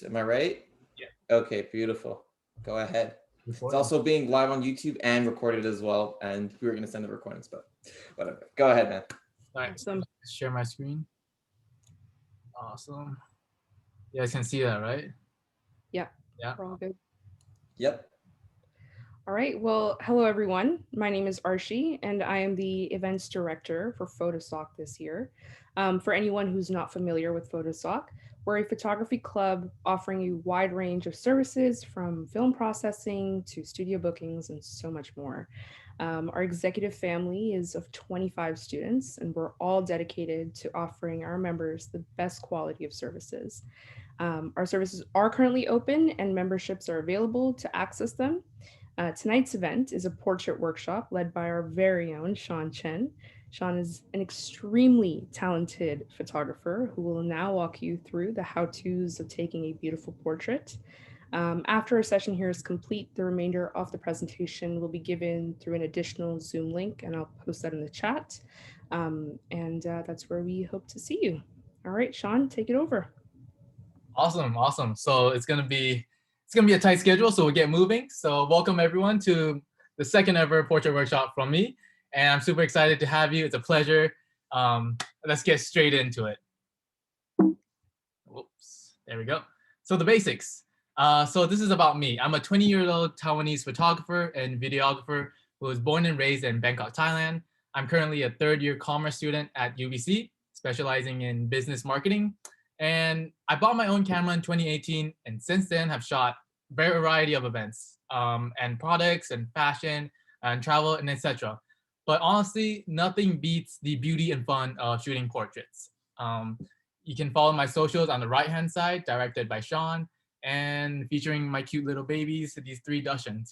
Am I right? Yeah, Okay, beautiful. Go ahead. It's recording. also being live on YouTube and recorded as well. And we were going to send the recordings, but whatever. Go ahead, man. All right, Awesome. share my screen. Awesome. You guys can see that, right? Yeah, Yeah. we're all good. Yep. All right. Well, hello, everyone. My name is Arshi, and I am the events director for PhotoSoc this year. For anyone who's not familiar with PhotoSoc, we're a photography club offering a wide range of services from film processing to studio bookings and so much more. Our executive family is of 25 students, and we're all dedicated to offering our members the best quality of services. Our services are currently open and memberships are available to access them. Tonight's event is a portrait workshop led by our very own Sean Chen. Sean is an extremely talented photographer who will now walk you through the how to's of taking a beautiful portrait. After our session here is complete, the remainder of the presentation will be given through an additional Zoom link, and I'll post that in the chat. And that's where we hope to see you. All right, Sean, take it over. Awesome, awesome. So it's gonna be a tight schedule, so we'll get moving. So welcome everyone to the second ever portrait workshop from me, and I'm super excited to have you. It's a pleasure. Let's get straight into it. Whoops, there we go. So the basics. So this is about me. I'm a 20-year-old Taiwanese photographer and videographer who was born and raised in Bangkok, Thailand. I'm currently a third-year commerce student at UBC, specializing in business marketing. And I bought my own camera in 2018, and since then have shot a variety of events and products and fashion and travel and etc. But honestly, nothing beats the beauty and fun of shooting portraits. You can follow my socials on the right-hand side, directed by Sean, and featuring my cute little babies, these three Dachshunds.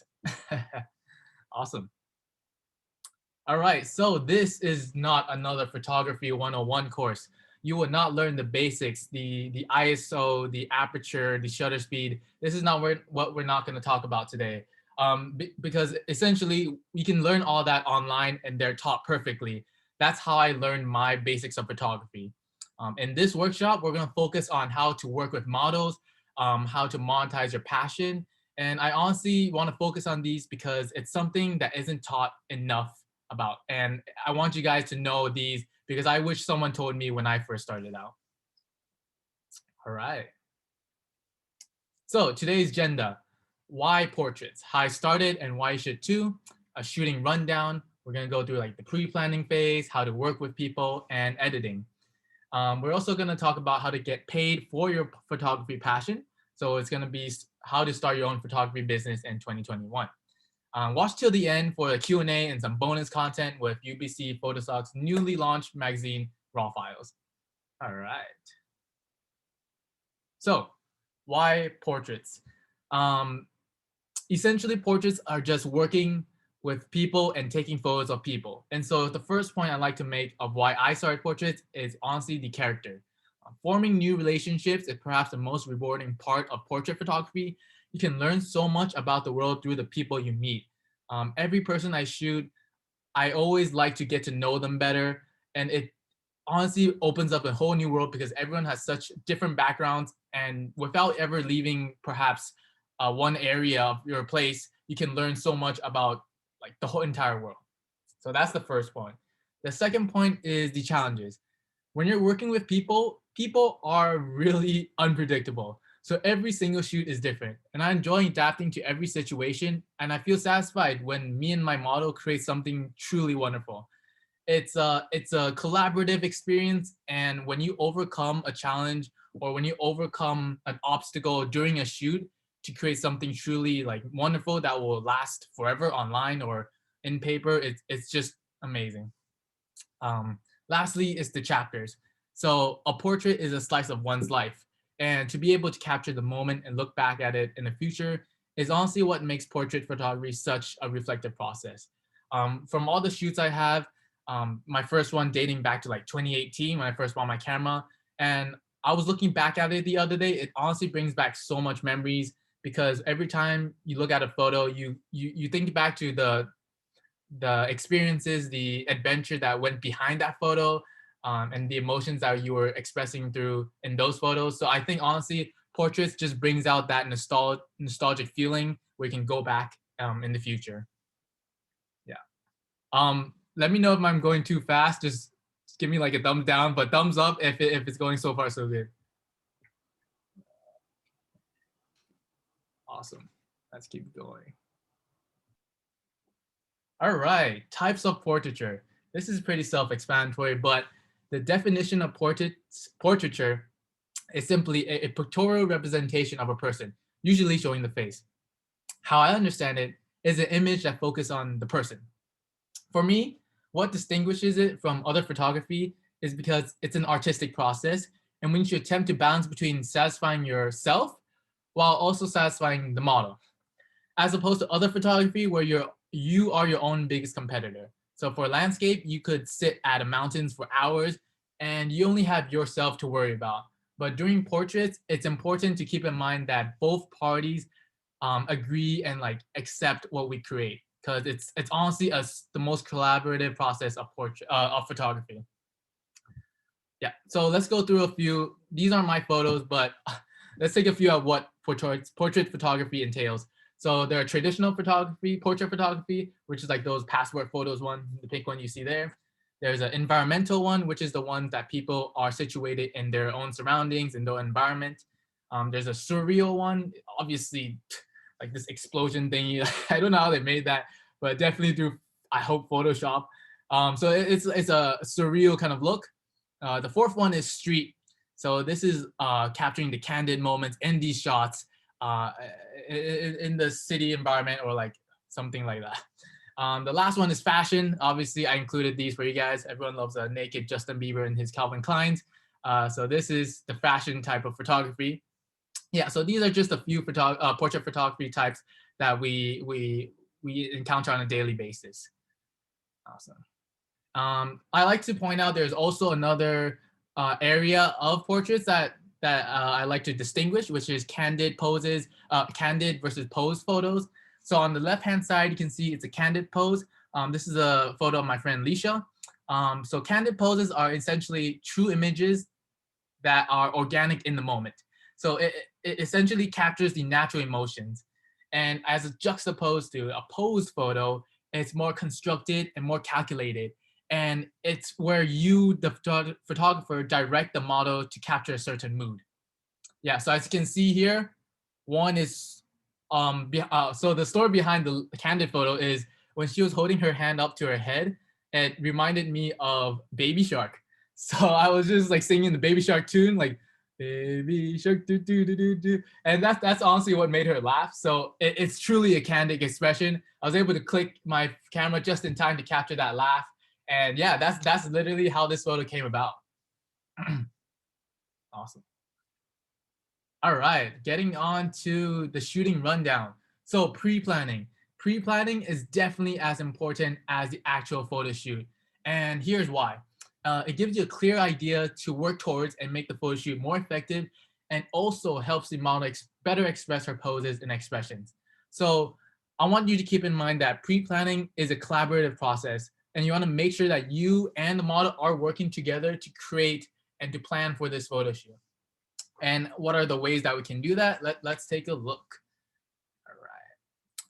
Awesome. All right, so this is not another photography 101 course. You will not learn the basics, the ISO, the aperture, the shutter speed. This is not what we're not going to talk about today. Because essentially we can learn all that online and they're taught perfectly. That's how I learned my basics of photography. In this workshop, we're going to focus on how to work with models, how to monetize your passion. And I honestly want to focus on these because it's something that isn't taught enough about. And I want you guys to know these because I wish someone told me when I first started out. All right. So today's agenda, why portraits, how I started and why you should too, a shooting rundown. We're gonna go through like the pre-planning phase, how to work with people, and editing. We're also gonna talk about how to get paid for your photography passion. So it's gonna be how to start your own photography business in 2021. Watch till the end for the Q&A and some bonus content with UBC PhotoSoc's newly launched magazine, Raw Files. All right. So why portraits? Um, Essentially, portraits are just working with people and taking photos of people. And so the first point I'd like to make of why I started portraits is honestly the character. Forming new relationships is perhaps the most rewarding part of portrait photography. You can learn so much about the world through the people you meet. Every person I shoot, I always like to get to know them better. And it honestly opens up a whole new world because everyone has such different backgrounds. And without ever leaving perhaps one area of your place, you can learn so much about like the whole entire world. So that's the first point. The second point is the challenges. When you're working with people, people are really unpredictable. So every single shoot is different. And I enjoy adapting to every situation. And I feel satisfied when me and my model create something truly wonderful. It's a collaborative experience. And when you overcome a challenge or when you overcome an obstacle during a shoot to create something truly like wonderful that will last forever online or in paper, it's just amazing. Um, Lastly, is the chapters. So a portrait is a slice of one's life, and to be able to capture the moment and look back at it in the future is honestly what makes portrait photography such a reflective process. From all the shoots I have, my first one dating back to like 2018 when I first bought my camera, and I was looking back at it the other day. It honestly brings back so much memories because every time you look at a photo, you think back to the experiences, the adventure that went behind that photo, and the emotions that you were expressing through in those photos. So I think honestly, portraits just brings out that nostalgic feeling where you can go back in the future. Yeah. Let me know if I'm going too fast. Just give me like a thumbs down, but thumbs up if it's going so far so good. Awesome. Let's keep going. All right, types of portraiture. This is pretty self-explanatory, but the definition of portraiture is simply a pictorial representation of a person, usually showing the face. How I understand it is an image that focuses on the person. For me, what distinguishes it from other photography is because it's an artistic process, and we need to attempt to balance between satisfying yourself while also satisfying the model, as opposed to other photography where you are your own biggest competitor. So for landscape, you could sit at a mountains for hours and you only have yourself to worry about. But during portraits, it's important to keep in mind that both parties agree and like accept what we create, because it's honestly the most collaborative process of photography. Yeah, so let's go through a few. These are my photos, but let's take a few of what portrait photography entails. So there are traditional photography, portrait photography, which is like those passport photos one, the pink one you see there. There's an environmental one, which is the one that people are situated in their own surroundings, in their environment. There's a surreal one, obviously like this explosion thingy. I don't know how they made that, but definitely through, I hope, Photoshop. So it's a surreal kind of look. The fourth one is street. So this is capturing the candid moments in these shots in the city environment or like something like that. The last one is fashion. Obviously, I included these for you guys. Everyone loves a naked Justin Bieber and his Calvin Kleins. So this is the fashion type of photography. Yeah, so these are just a few portrait photography types that we encounter on a daily basis. Awesome. I like to point out there's also another area of portraits that I like to distinguish, which is candid poses, candid versus pose photos. So on the left-hand side, you can see it's a candid pose. This is a photo of my friend Lisha. So candid poses are essentially true images that are organic in the moment. So it essentially captures the natural emotions. And as a juxtaposed to a posed photo, it's more constructed and more calculated. And it's where you, the photographer, direct the model to capture a certain mood. Yeah, so as you can see here, one is, so the story behind the candid photo is when she was holding her hand up to her head, it reminded me of Baby Shark. So I was just like singing the Baby Shark tune, like Baby Shark, do do do do do, and that's honestly what made her laugh. So it's truly a candid expression. I was able to click my camera just in time to capture that laugh, and yeah, that's literally how this photo came about. Awesome. All right, getting on to the shooting rundown. So pre-planning. Pre-planning is definitely as important as the actual photo shoot. And here's why. It gives you a clear idea to work towards and make the photo shoot more effective, and also helps the model better express her poses and expressions. So I want you to keep in mind that pre-planning is a collaborative process, and you want to make sure that you and the model are working together to create and to plan for this photo shoot. And what are the ways that we can do that? Let's take a look. All right.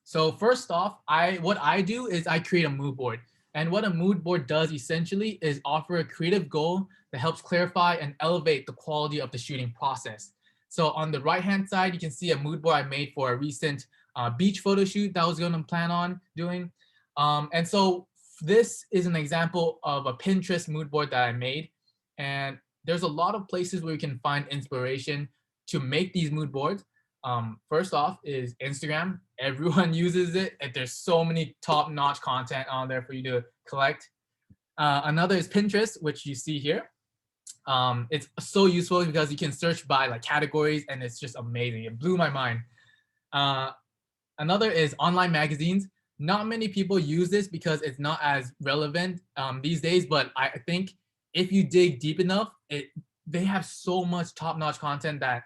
So first off, what I do is I create a mood board. And what a mood board does essentially is offer a creative goal that helps clarify and elevate the quality of the shooting process. So on the right-hand side, you can see a mood board I made for a recent beach photo shoot that I was going to plan on doing. And so this is an example of a Pinterest mood board that I made. And there's a lot of places where you can find inspiration to make these mood boards. First off is Instagram. Everyone uses it, and there's so many top-notch content on there for you to collect. Another is Pinterest, which you see here. It's so useful because you can search by like categories, and it's just amazing. It blew my mind. Another is online magazines. Not many people use this because it's not as relevant these days, but I think if you dig deep enough, they have so much top-notch content that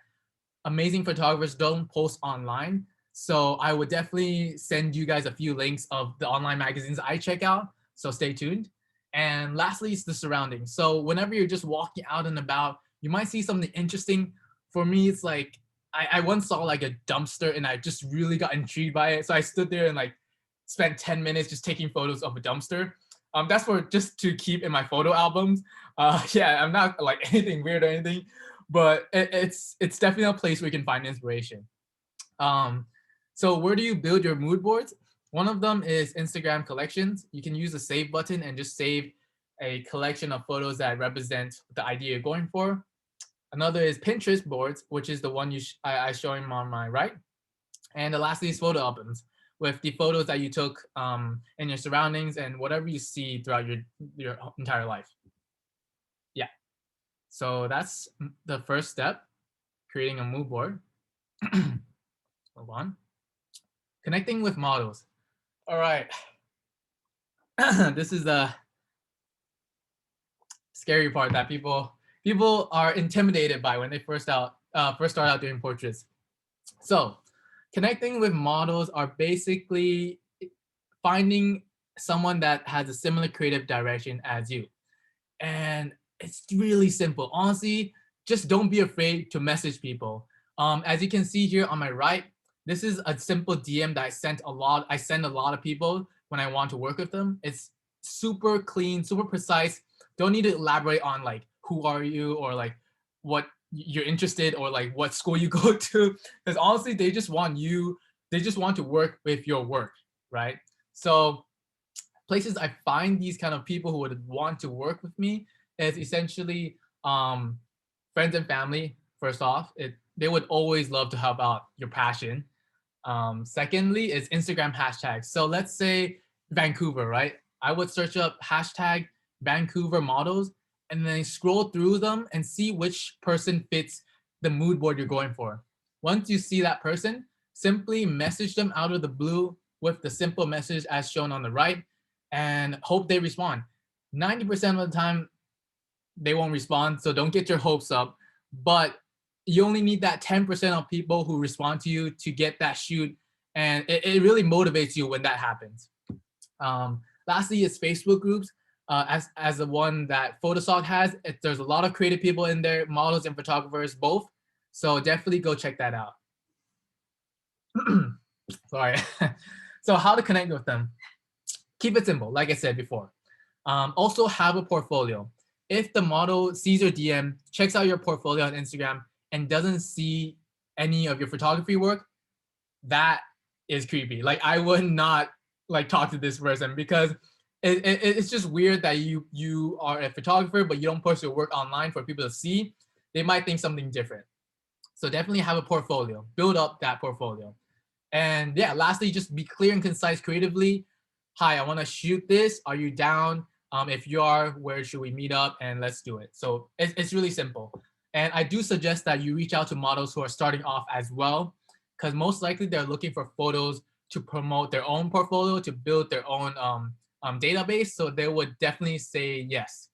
amazing photographers don't post online. So I would definitely send you guys a few links of the online magazines I check out. So stay tuned. And lastly, it's the surroundings. So whenever you're just walking out and about, you might see something interesting. For me, it's like I once saw like a dumpster and I just really got intrigued by it. So I stood there and like spent 10 minutes just taking photos of a dumpster. That's for just to keep in my photo albums. Yeah, I'm not like anything weird or anything, but it's definitely a place where you can find inspiration. So where do you build your mood boards? One of them is Instagram collections. You can use the save button and just save a collection of photos that represent the idea you're going for. Another is Pinterest boards, which is the one I show him on my right. And the lastly is photo albums with the photos that you took in your surroundings and whatever you see throughout your entire life. Yeah. So that's the first step, creating a mood board. Hold on. Connecting with models. All right. This is the scary part that people are intimidated by when they first start out doing portraits. So connecting with models are basically finding someone that has a similar creative direction as you. And it's really simple. Honestly, just don't be afraid to message people. As you can see here on my right, this is a simple DM that I send a lot of people when I want to work with them. It's super clean, super precise. Don't need to elaborate on like who are you or like what you're interested or like what school you go to. Because honestly, they just want to work with your work, right? So places I find these kind of people who would want to work with me is essentially friends and family. First off, they would always love to help out your passion. Secondly, is Instagram hashtags. So let's say Vancouver, right? I would search up hashtag Vancouver models and then scroll through them and see which person fits the mood board you're going for. Once you see that person, simply message them out of the blue with the simple message as shown on the right and hope they respond. 90% of the time, they won't respond, so don't get your hopes up. But you only need that 10% of people who respond to you to get that shoot, and it really motivates you when that happens. Lastly is Facebook groups. As the one that PhotoSoc has, there's a lot of creative people in there, models and photographers both. So definitely go check that out. Sorry. So how to connect with them? Keep it simple, like I said before. Also have a portfolio. If the model sees your DM, checks out your portfolio on Instagram, and doesn't see any of your photography work, that is creepy. Like I would not like talk to this person because it's just weird that you are a photographer but you don't post your work online for people to see. They might think something different. So definitely have a portfolio. Build up that portfolio. And yeah, lastly, just be clear and concise creatively. Hi, I want to shoot this. Are you down? If you are, where should we meet up? And let's do it. So it's really simple. And I do suggest that you reach out to models who are starting off as well, because most likely they're looking for photos to promote their own portfolio, to build their own database. So they would definitely say yes.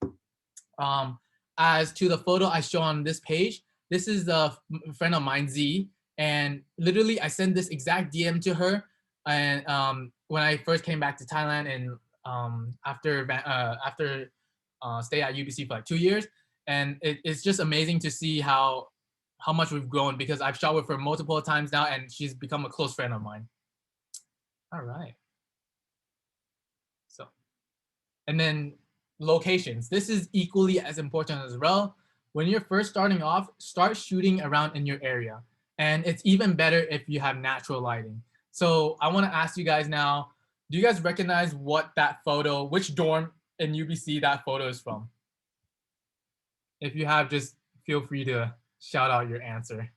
As to the photo I show on this page, this is a friend of mine, Z. And literally I sent this exact DM to her. And when I first came back to Thailand and after stay at UBC for like 2 years. And it's just amazing to see how much we've grown because I've shot with her multiple times now and she's become a close friend of mine. All right. So, and then locations. This is equally as important as well. When you're first starting off, start shooting around in your area. And it's even better if you have natural lighting. So I want to ask you guys now, do you guys recognize which dorm in UBC that photo is from? If you have, just feel free to shout out your answer.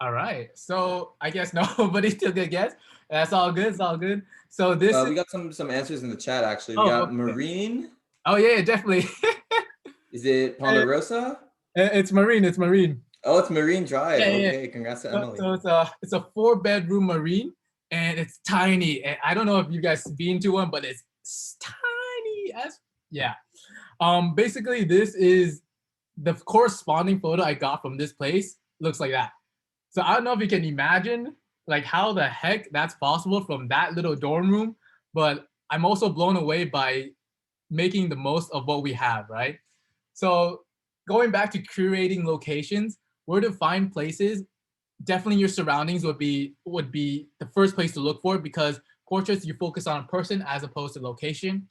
All right, so I guess nobody took a guess. That's all good. It's all good. So this we got some answers in the chat actually. We Oh, got okay. Marine. Oh yeah, definitely. Is it Ponderosa? It's Marine. It's Marine. Oh, it's Marine Drive. Yeah, yeah, Okay, congrats to Emily. So it's a 4-bedroom Marine, and it's tiny. And I don't know if you guys been to one, but it's tiny as yeah. Basically, this is the corresponding photo I got from this place. Looks like that. So I don't know if you can imagine like how the heck that's possible from that little dorm room, but I'm also blown away by making the most of what we have, right? So going back to curating locations, where to find places, definitely your surroundings would be the first place to look for, because portraits, you focus on a person as opposed to location.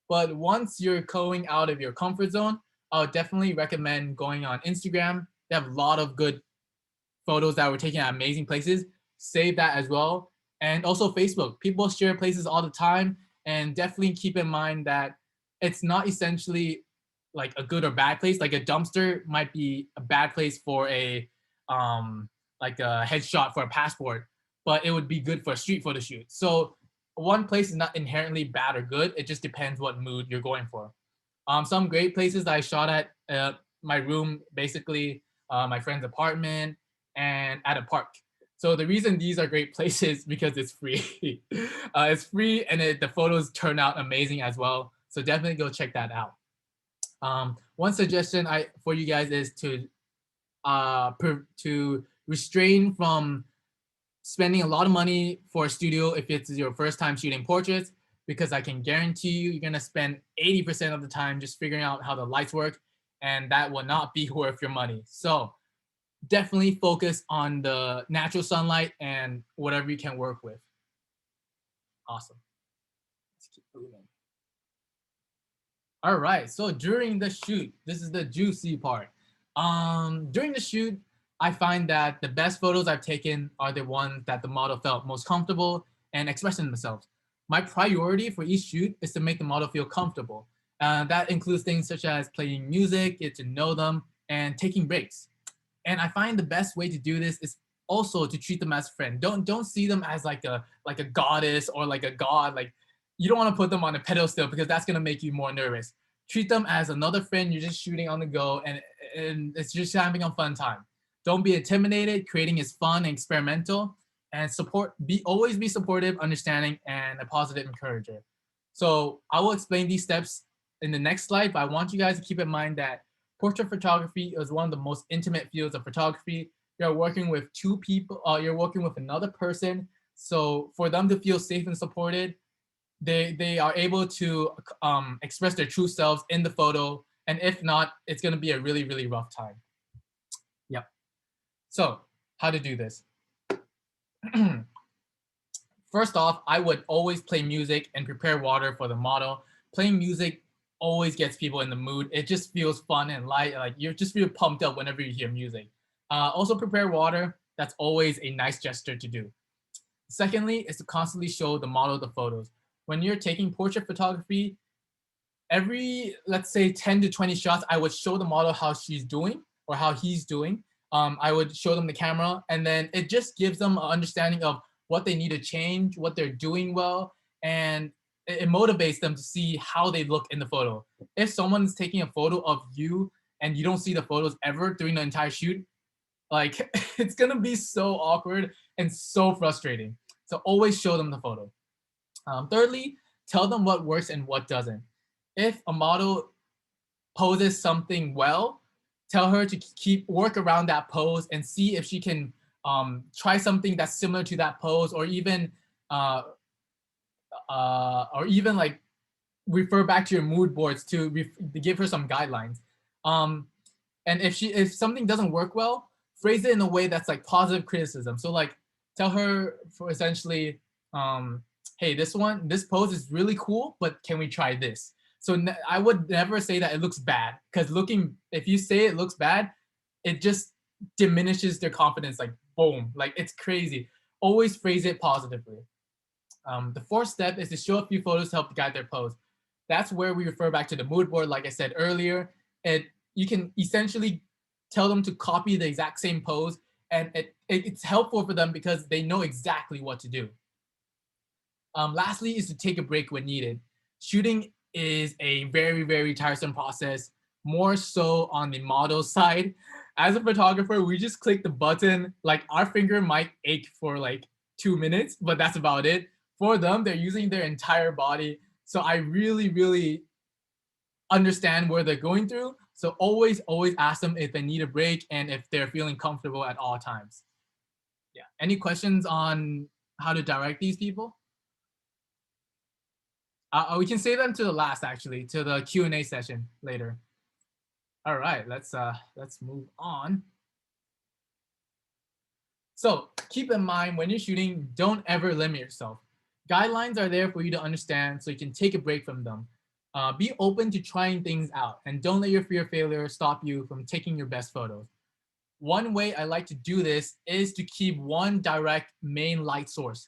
But once you're going out of your comfort zone, I would definitely recommend going on Instagram. They have a lot of good photos that were taken at amazing places. Save that as well. And also Facebook. People share places all the time. And definitely keep in mind that it's not essentially like a good or bad place. Like a dumpster might be a bad place for a like a headshot for a passport, but it would be good for a street photo shoot. So one place is not inherently bad or good. It just depends what mood you're going for. Some great places that I shot at, my room, basically, my friend's apartment, and at a park. So the reason these are great places because it's free. It's free, and the photos turn out amazing as well. So definitely go check that out. One suggestion for you guys is to restrain from spending a lot of money for a studio if it's your first time shooting portraits, because I can guarantee you're gonna spend 80% of the time just figuring out how the lights work, and that will not be worth your money. So definitely focus on the natural sunlight and whatever you can work with. Awesome. Let's keep moving. All right, so during the shoot, this is the juicy part. During the shoot, I find that the best photos I've taken are the ones that the model felt most comfortable and expressing themselves. My priority for each shoot is to make the model feel comfortable. That includes things such as playing music, get to know them, and taking breaks. And I find the best way to do this is also to treat them as a friend. Don't see them as like a goddess or like a god. Like, you don't want to put them on a pedestal because that's gonna make you more nervous. Treat them as another friend. You're just shooting on the go, and it's just having a fun time. Don't be intimidated. Creating is fun and experimental, and always be supportive, understanding, and a positive encourager. So I will explain these steps in the next slide, but I want you guys to keep in mind that portrait photography is one of the most intimate fields of photography. You're working with two people. You're working with another person. So for them to feel safe and supported, they are able to express their true selves in the photo, and if not, it's going to be a really, really rough time. Yep. So how to do this? First off, I would always play music and prepare water for the model. Playing music always gets people in the mood. It just feels fun and light. Like, you just feel pumped up whenever you hear music. Also prepare water. That's always a nice gesture to do. Secondly, is to constantly show the model the photos. When you're taking portrait photography, every, let's say, 10 to 20 shots, I would show the model how she's doing or how he's doing. I would show them the camera, and then it just gives them an understanding of what they need to change, what they're doing well, and it motivates them to see how they look in the photo. If someone's taking a photo of you and you don't see the photos ever during the entire shoot, like, it's gonna be so awkward and so frustrating. So always show them the photo. Thirdly, tell them what works and what doesn't. If a model poses something well, tell her to work around that pose and see if she can try something that's similar to that pose, or even like refer back to your mood boards to give her some guidelines. And if something doesn't work well, phrase it in a way that's like positive criticism. So like, tell her, for essentially, hey, this pose is really cool, but can we try this? So I would never say that it looks bad, because if you say it looks bad, it just diminishes their confidence. Like, boom, like, it's crazy. Always phrase it positively. The fourth step is to show a few photos to help guide their pose. That's where we refer back to the mood board. Like I said earlier, you can essentially tell them to copy the exact same pose, and it's helpful for them because they know exactly what to do. Lastly is to take a break when needed. Shooting is a very, very tiresome process, more so on the model side. As a photographer, we just click the button. Like, our finger might ache for like 2 minutes, but that's about it. For them, they're using their entire body. So I really, really understand where they're going through. So always ask them if they need a break and if they're feeling comfortable at all times. Yeah. Any questions on how to direct these people? We can save them to the last, actually, to the Q&A session later. All right, let's move on. So keep in mind when you're shooting, don't ever limit yourself. Guidelines are there for you to understand so you can take a break from them. Be open to trying things out and don't let your fear of failure stop you from taking your best photos. One way I like to do this is to keep one direct main light source.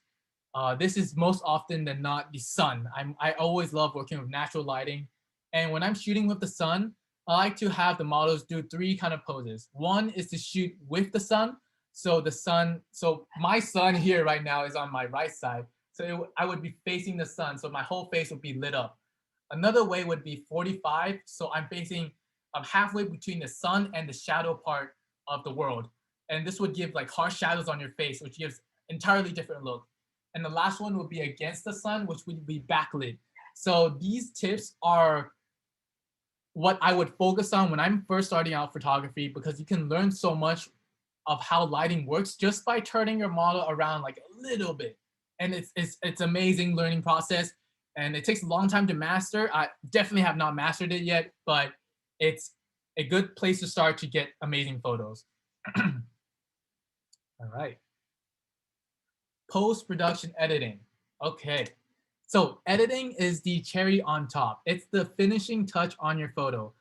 This is most often than not the sun. I always love working with natural lighting. And when I'm shooting with the sun, I like to have the models do 3 kind of poses. One is to shoot with the sun. So my sun here right now is on my right side. So I would be facing the sun. So my whole face would be lit up. Another way would be 45. So I'm halfway between the sun and the shadow part of the world. And this would give like harsh shadows on your face, which gives entirely different look. And the last one would be against the sun, which would be backlit. So these tips are what I would focus on when I'm first starting out photography, because you can learn so much of how lighting works just by turning your model around like a little bit. And it's amazing learning process, and it takes a long time to master. I definitely have not mastered it yet, but it's a good place to start to get amazing photos. All right. Post-production editing. Okay. So editing is the cherry on top. It's the finishing touch on your photo.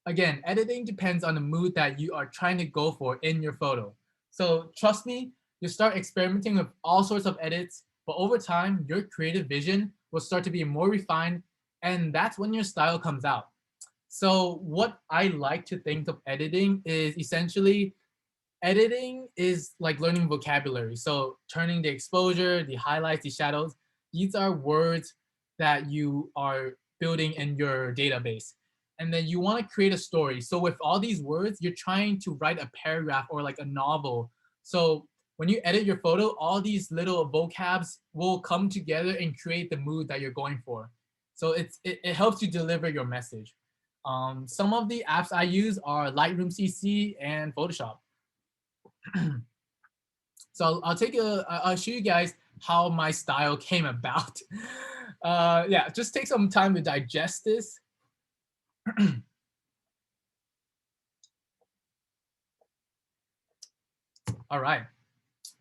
Again, editing depends on the mood that you are trying to go for in your photo. So trust me, you start experimenting with all sorts of edits, but over time, your creative vision will start to be more refined, and that's when your style comes out. So what I like to think of editing is essentially editing is like learning vocabulary. So turning the exposure, the highlights, the shadows, these are words that you are building in your database. And then you want to create a story. So with all these words, you're trying to write a paragraph or like a novel. So when you edit your photo, all these little vocabs will come together and create the mood that you're going for. So it helps you deliver your message. Some of the apps I use are Lightroom CC and Photoshop. So I'll show you guys how my style came about. Yeah, just take some time to digest this. All right.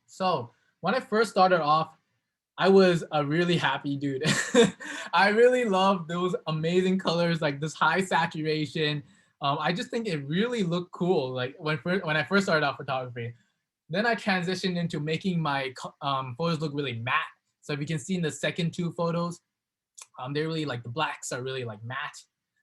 So when I first started off, I was a really happy dude. I really love those amazing colors, like this high saturation. I just think it really looked cool. Like when I first started out photography. Then I transitioned into making my photos look really matte. So if you can see in the second 2 photos, they're really like the blacks are really like matte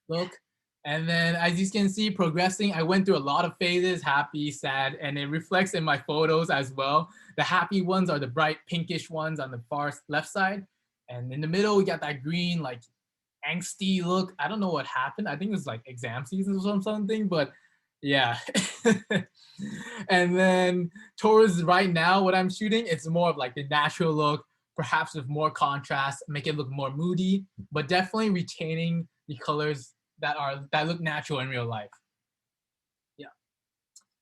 look. And then as you can see progressing, I went through a lot of phases, happy, sad, and it reflects in my photos as well. The happy ones are the bright pinkish ones on the far left side. And in the middle, we got that green, like angsty look. I don't know what happened. I think it was like exam season or something, but yeah. And then towards right now, what I'm shooting, it's more of like the natural look, perhaps with more contrast, make it look more moody, but definitely retaining the colors that look natural in real life. Yeah.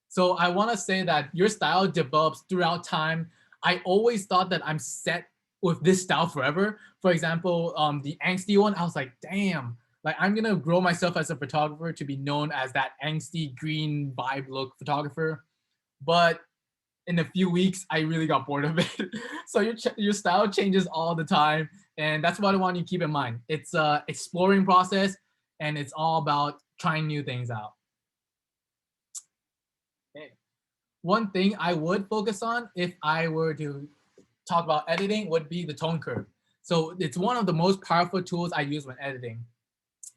So I want to say that your style develops throughout time. I always thought that I'm set with this style forever. For example, the angsty one, I was like, damn, like I'm gonna grow myself as a photographer to be known as that angsty green vibe look photographer. But in a few weeks, I really got bored of it. So your style changes all the time, and that's what I want you to keep in mind. It's a exploring process, and it's all about trying new things out. Okay. One thing I would focus on if I were to talk about editing would be the tone curve. So it's one of the most powerful tools I use when editing.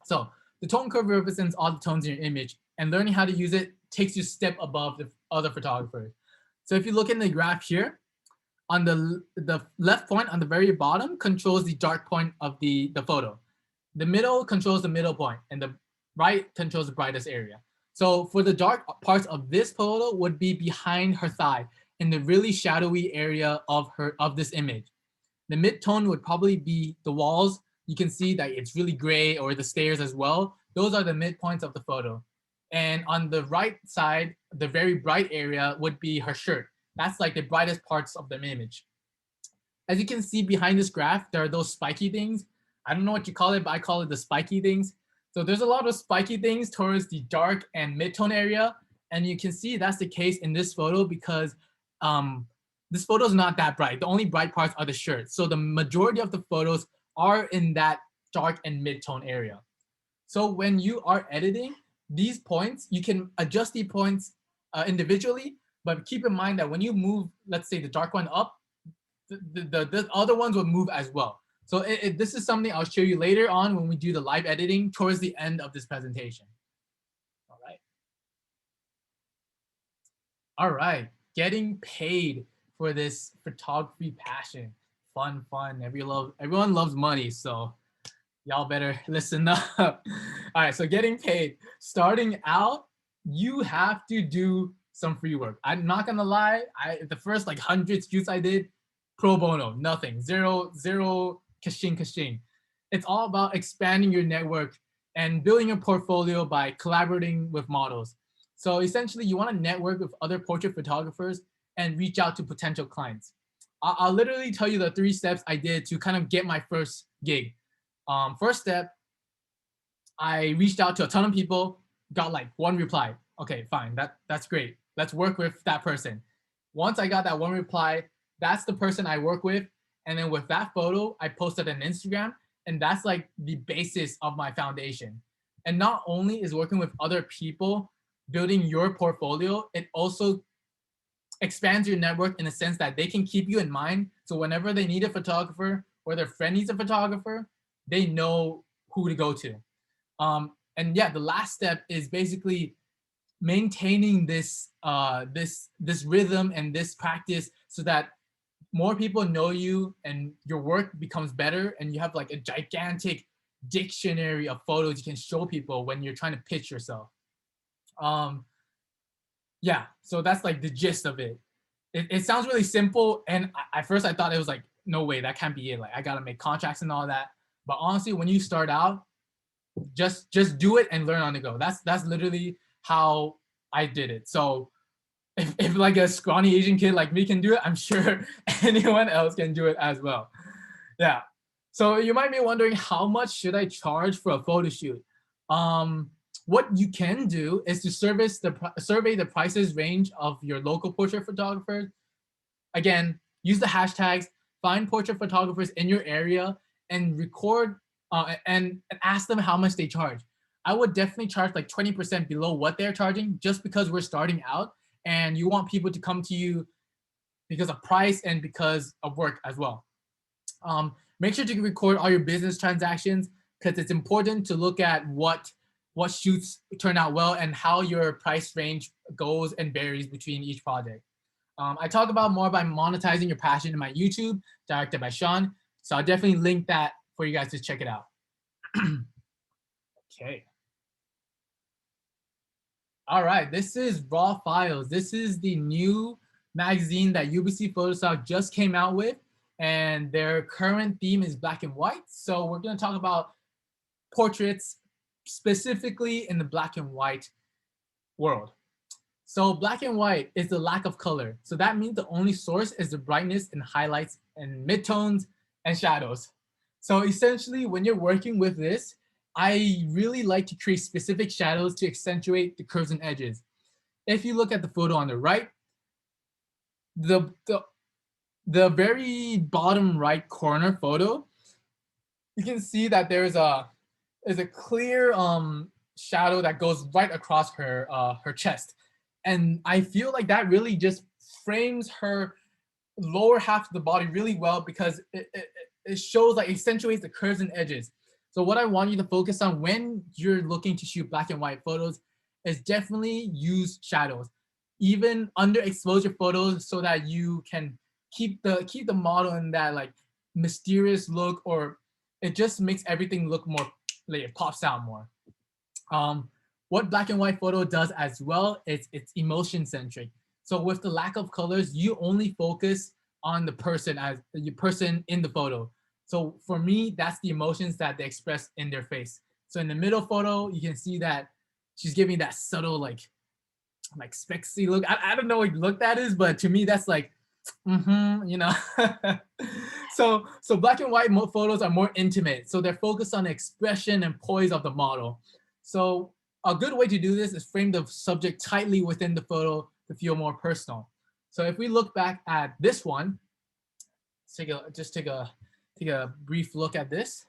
So the tone curve represents all the tones in your image, and learning how to use it takes you a step above the other photographers. So if you look in the graph here, on the left point on the very bottom controls the dark point of the photo. The middle controls the middle point, and the right controls the brightest area. So for the dark parts of this photo would be behind her thigh in the really shadowy area of this image. The mid-tone would probably be the walls. You can see that it's really gray, or the stairs as well. Those are the midpoints of the photo. And on the right side, the very bright area would be her shirt. That's like the brightest parts of the image. As you can see behind this graph, there are those spiky things. I don't know what you call it, but I call it the spiky things. So there's a lot of spiky things towards the dark and mid-tone area. And you can see that's the case in this photo because this photo is not that bright. The only bright parts are the shirts. So the majority of the photos are in that dark and mid-tone area. So when you are editing these points, you can adjust the points individually, but keep in mind that when you move, let's say the dark one up, the other ones will move as well. So this is something I'll show you later on when we do the live editing towards the end of this presentation. All right, getting paid for this photography passion. Fun. Everyone loves money, so y'all better listen up. All right, so getting paid. Starting out, you have to do some free work. I'm not gonna lie, the first like 100 shoots I did, pro bono, nothing, zero kashing. It's all about expanding your network and building your portfolio by collaborating with models. So essentially, you want to network with other portrait photographers and reach out to potential clients. I'll literally tell you the 3 steps I did to kind of get my first gig. First step, I reached out to a ton of people, got like 1 reply. Okay, fine, that's great. Let's work with that person. Once I got that 1 reply, that's the person I work with. And then with that photo, I posted on Instagram, and that's like the basis of my foundation. And not only is working with other people building your portfolio, it also expands your network in the sense that they can keep you in mind. So whenever they need a photographer or their friend needs a photographer, they know who to go to. And yeah, the last step is basically maintaining this rhythm and this practice so that more people know you and your work becomes better, and you have like a gigantic dictionary of photos you can show people when you're trying to pitch yourself. Yeah, so that's like the gist of it. It sounds really simple, and at first I thought it was like, no way, that can't be it. Like I gotta make contracts and all that. But honestly, when you start out, just do it and learn on the go. That's literally how I did it. So if like a scrawny Asian kid like me can do it, I'm sure anyone else can do it as well. Yeah. So you might be wondering, how much should I charge for a photo shoot? What you can do is to survey the prices range of your local portrait photographers. Again, use the hashtags, find portrait photographers in your area and record and ask them how much they charge. I would definitely charge like 20% below what they're charging, just because we're starting out and you want people to come to you because of price and because of work as well. Make sure to record all your business transactions, because it's important to look at what shoots turn out well and how your price range goes and varies between each project. I talk about more about monetizing your passion in my YouTube, directed by Sean. So I'll definitely link that for you guys to check it out. Okay. All right, this is Raw Files. This is the new magazine that UBC PhotoSoc just came out with, and their current theme is black and white. So we're gonna talk about portraits specifically in the black and white world. So black and white is the lack of color. So that means the only source is the brightness and highlights and midtones and shadows. So essentially, when you're working with this, I really like to create specific shadows to accentuate the curves and edges. If you look at the photo on the right, the very bottom right corner photo, you can see that there's a clear shadow that goes right across her chest. And I feel like that really just frames her lower half of the body really well, because it shows, like, accentuates the curves and edges. So what I want you to focus on when you're looking to shoot black and white photos is definitely use shadows, even underexposure photos, so that you can keep the model in that like mysterious look, or it just makes everything look more, like it pops out more. What black and white photo does as well is it's emotion centric. So with the lack of colors, you only focus on the person as the person in the photo. So for me, that's the emotions that they express in their face. So in the middle photo, you can see that she's giving that subtle like spexy look. I don't know what look that is, but to me that's like, you know. So black and white photos are more intimate. So they're focused on the expression and poise of the model. So a good way to do this is frame the subject tightly within the photo to feel more personal. So if we look back at this one, let's take a brief look at this.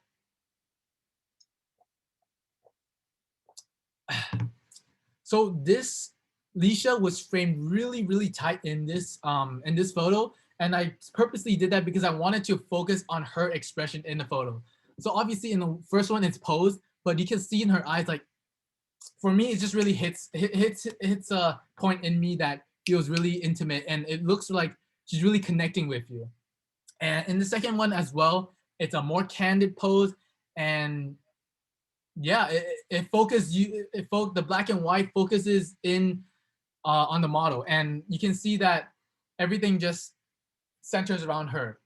So this Leisha was framed really, really tight in this photo. And I purposely did that because I wanted to focus on her expression in the photo. So obviously in the first one, it's posed, but you can see in her eyes, like, for me, it just really hits a point in me that feels really intimate, and it looks like she's really connecting with you. And in the second one as well, it's a more candid pose, and yeah, the black and white focuses in on the model, and you can see that everything just centers around her.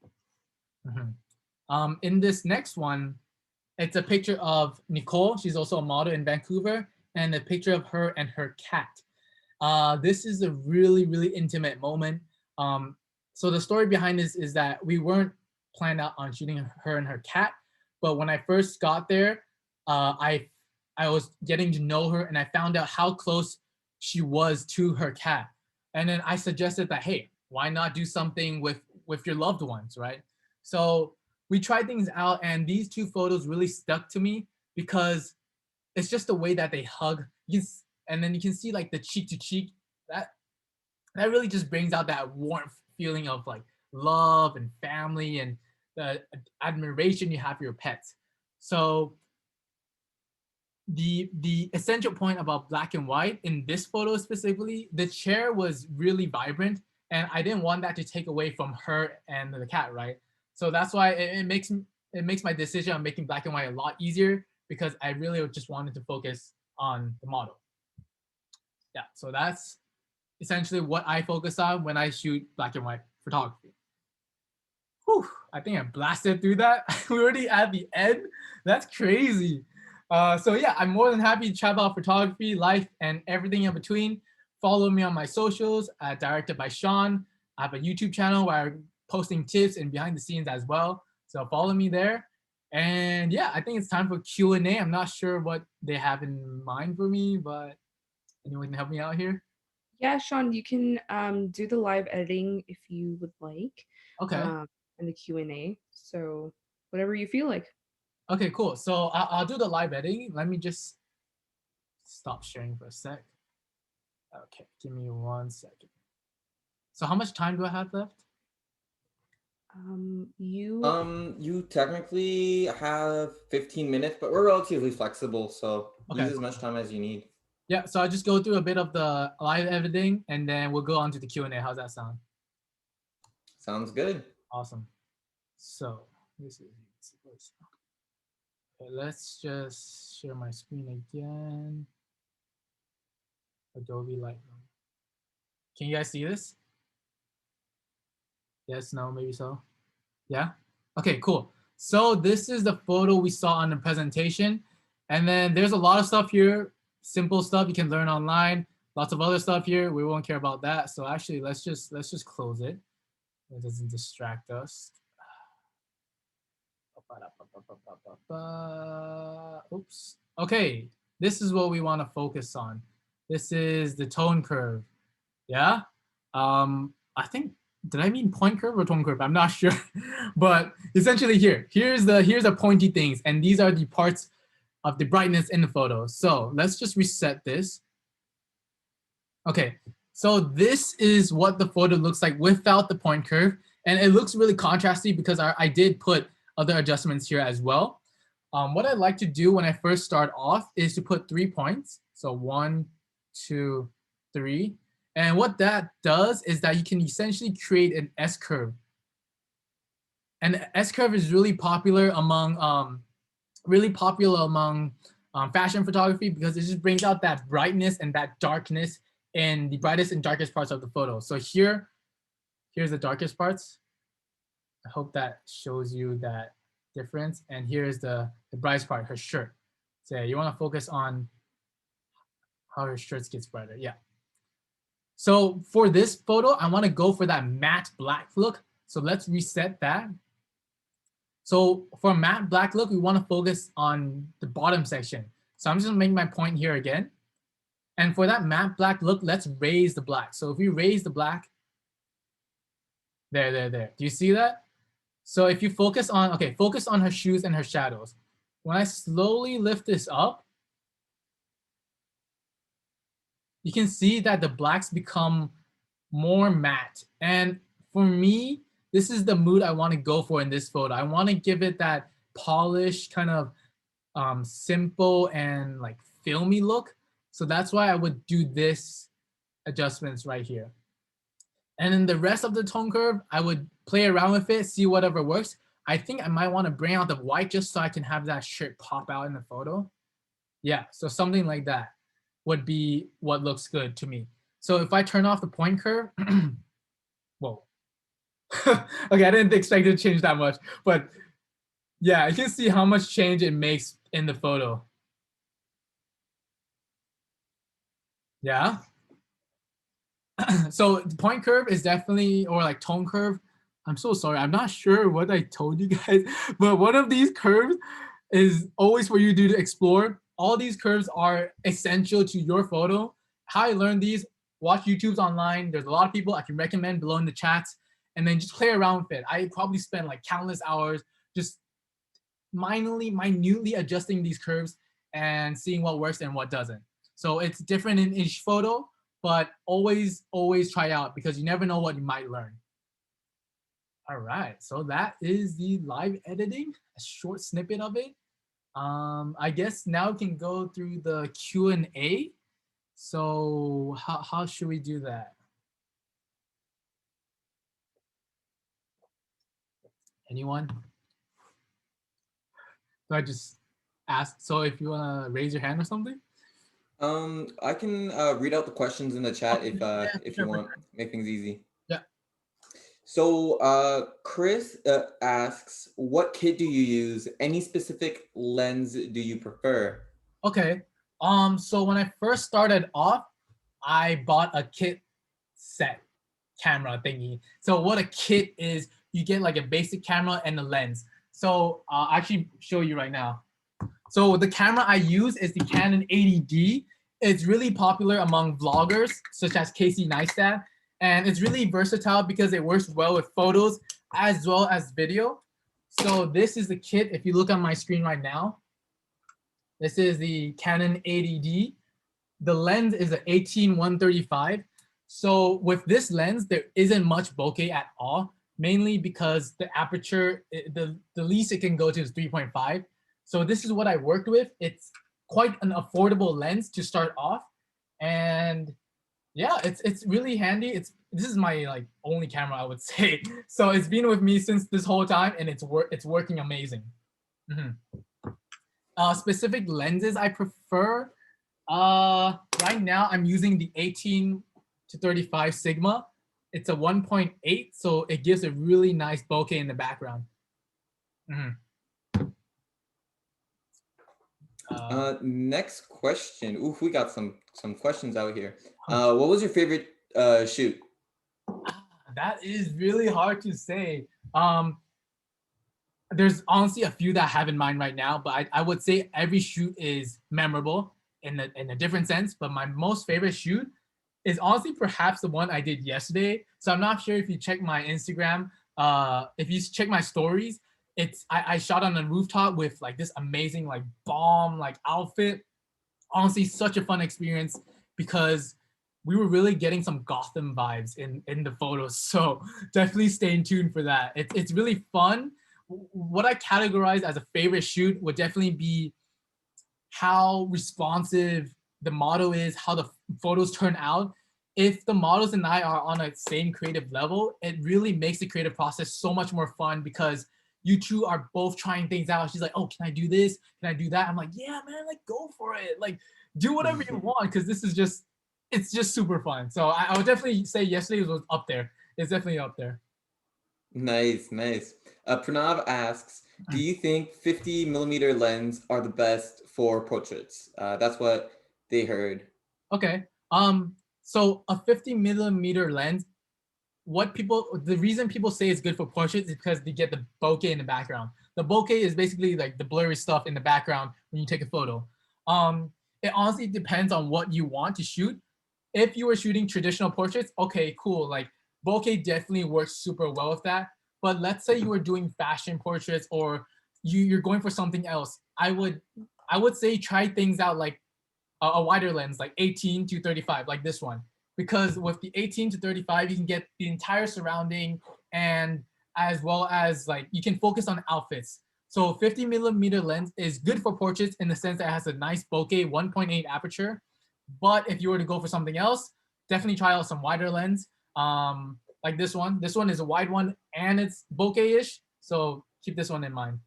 In this next one, it's a picture of Nicole. She's also a model in Vancouver, and a picture of her and her cat. This is a really, really intimate moment. So the story behind this is that we weren't planned out on shooting her and her cat, but when I first got there, I was getting to know her, and I found out how close she was to her cat. And then I suggested that, hey, why not do something with your loved ones, right? So we tried things out, and these two photos really stuck to me because it's just the way that they hug. And then you can see like the cheek to cheek. That really just brings out that warmth feeling of like love and family and the admiration you have for your pets. So the essential point about black and white in this photo specifically, the chair was really vibrant, and I didn't want that to take away from her and the cat, right? So that's why it makes my decision on making black and white a lot easier, because I really just wanted to focus on the model. Yeah, so that's essentially what I focus on when I shoot black and white photography. Whew, I think I blasted through that. We're already at the end. That's crazy. So yeah, I'm more than happy to chat about photography, life, and everything in between. Follow me on my socials, directed by Sean. I have a YouTube channel where I'm posting tips and behind the scenes as well. So follow me there. And yeah, I think it's time for Q&A. I'm not sure what they have in mind for me, but anyone can help me out here? Yeah, Sean, you can do the live editing if you would like. Okay. And the Q&A. So whatever you feel like. Okay, cool. So I'll do the live editing. Let me just stop sharing for a sec. Okay, give me 1 second. So how much time do I have left? You technically have 15 minutes, but we're relatively flexible, so use as much time as you need. Yeah, so I'll just go through a bit of the live editing, and then we'll go on to the Q&A. How's that sound? Sounds good. Awesome. So this is okay, let's just share my screen again. Adobe Lightroom. Can you guys see this? Yes, no, maybe so. Yeah? Okay, cool. So this is the photo we saw on the presentation. And then there's a lot of stuff here, simple stuff you can learn online. Lots of other stuff here. We won't care about that. So actually, let's just close it. It doesn't distract us. Oops. Okay, this is what we want to focus on. This is the tone curve. Yeah. I think, did I mean point curve or tone curve? I'm not sure. But essentially here's the pointy things, and these are the parts of the brightness in the photo. So let's just reset this. Okay, so this is what the photo looks like without the point curve. And it looks really contrasty because I did put other adjustments here as well. What I like to do when I first start off is to put 3 points. So 1, 2, 3. And what that does is that you can essentially create an S-curve. And the S-curve is really popular among fashion photography because it just brings out that brightness and that darkness in the brightest and darkest parts of the photo. So here's the darkest parts. I hope that shows you that difference. And here's the brightest part, her shirt. So you want to focus on how her shirt gets brighter. Yeah. So for this photo, I want to go for that matte black look. So let's reset that. So for a matte black look, we want to focus on the bottom section. So I'm just gonna make my point here again. And for that matte black look, let's raise the black. So if we raise the black, there. Do you see that? So if you focus on, okay, focus on her shoes and her shadows. When I slowly lift this up, you can see that the blacks become more matte. And for me, this is the mood I want to go for in this photo. I want to give it that polished, kind of simple and like filmy look. So that's why I would do this adjustments right here. And then the rest of the tone curve, I would play around with it, see whatever works. I think I might want to bring out the white just so I can have that shirt pop out in the photo. Yeah, so something like that would be what looks good to me. So if I turn off the point curve, whoa. Okay, I didn't expect it to change that much, but yeah, you can see how much change it makes in the photo. Yeah. So the point curve is definitely, or like tone curve. I'm so sorry. I'm not sure what I told you guys, but one of these curves is always for you to explore. All these curves are essential to your photo. How I learned these, watch YouTube's online. There's a lot of people I can recommend below in the chats, and then just play around with it. I probably spent like countless hours just minutely adjusting these curves and seeing what works and what doesn't. So it's different in each photo, but always try out because you never know what you might learn. All right, so that is the live editing, a short snippet of it. I guess now we can go through the Q&A. So how should we do that? Anyone? Do I just ask? So if you want to raise your hand or something? I can read out the questions in the chat if you want, make things easy. Yeah. So Chris asks, what kit do you use? Any specific lens do you prefer? Okay. So when I first started off, I bought a kit set camera thingy. So what a kit is, you get like a basic camera and a lens. So I'll actually show you right now. So the camera I use is the Canon 80D. It's really popular among vloggers such as Casey Neistat, and it's really versatile because it works well with photos as well as video. So this is the kit. If you look on my screen right now, this is the Canon 80D. The lens is an 18-135. So with this lens, there isn't much bokeh at all, mainly because the aperture, the least it can go to is 3.5. So this is what I worked with. It's quite an affordable lens to start off. And yeah, it's really handy. This is my like only camera, I would say. So it's been with me since this whole time, and it's working amazing. Specific lenses I prefer. Right now I'm using the 18-35 Sigma. It's a 1.8, so it gives a really nice bokeh in the background. Next question. Ooh, we got some questions out here. What was your favorite shoot? That is really hard to say. There's honestly a few that I have in mind right now, but I would say every shoot is memorable in a different sense. But my most favorite shoot is honestly perhaps the one I did yesterday. So I'm not sure if you check my Instagram, if you check my stories, I shot on a rooftop with like this amazing like bomb like outfit. Honestly, such a fun experience because we were really getting some Gotham vibes in the photos. So definitely stay tuned for that. It's really fun. What I categorize as a favorite shoot would definitely be how responsive the model is, how the photos turn out. If the models and I are on a same creative level, it really makes the creative process so much more fun because you two are both trying things out. She's like, oh, can I do this? Can I do that? I'm like, yeah, man, like go for it. Like do whatever you want because this is just, it's just super fun. So I would definitely say yesterday was up there. It's definitely up there. Nice. Pranav asks, do you think 50mm lens are the best for portraits? That's what they heard. Okay. So a 50mm lens the reason people say it's good for portraits is because they get the bokeh in the background. The bokeh is basically like the blurry stuff in the background when you take a photo. It honestly depends on what you want to shoot. If you were shooting traditional portraits, okay, cool. Like bokeh definitely works super well with that. But let's say you were doing fashion portraits or you're going for something else. I would say try things out like a wider lens, like 18 to 35, like this one. Because with the 18 to 35, you can get the entire surrounding and as well as like you can focus on outfits. So 50 millimeter lens is good for portraits in the sense that it has a nice bokeh 1.8 aperture. But if you were to go for something else, definitely try out some wider lens. Like this one. This one is a wide one and it's bokeh-ish. So keep this one in mind.